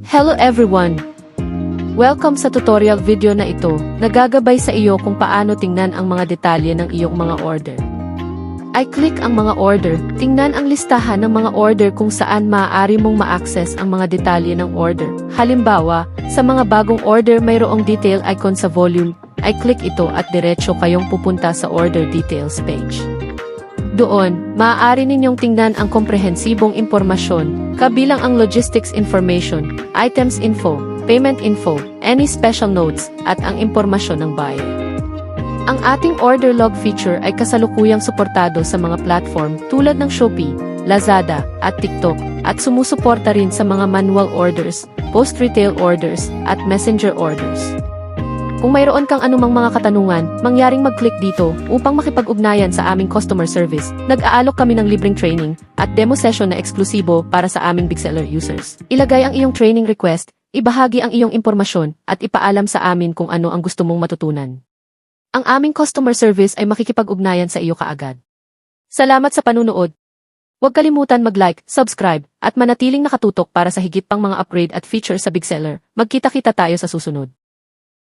Hello everyone! Welcome sa tutorial video na ito, nagagabay sa iyo kung paano tingnan ang mga detalye ng iyong mga order. I-click ang mga order, tingnan ang listahan ng mga order kung saan maaari mong ma-access ang mga detalye ng order. Halimbawa, sa mga bagong order mayroong detail icon sa volume, I-click ito at diretso kayong pupunta sa order details page. Doon, maaari ninyong tingnan ang komprehensibong impormasyon, kabilang ang logistics information, items info, payment info, any special notes, at ang impormasyon ng buyer. Ang ating order log feature ay kasalukuyang suportado sa mga platform tulad ng Shopee, Lazada, at TikTok, at sumusuporta rin sa mga manual orders, post-retail orders, at messenger orders. Kung mayroon kang anumang mga katanungan, mangyaring mag-click dito upang makipag-ugnayan sa aming customer service. Nag-aalok kami ng libreng training at demo session na eksklusibo para sa aming Big Seller users. Ilagay ang iyong training request, ibahagi ang iyong impormasyon, at ipaalam sa amin kung ano ang gusto mong matutunan. Ang aming customer service ay makikipag-ugnayan sa iyo kaagad. Salamat sa panunood. Huwag kalimutan mag-like, subscribe, at manatiling nakatutok para sa higit pang mga upgrade at feature sa Big Seller. Magkita-kita tayo sa susunod.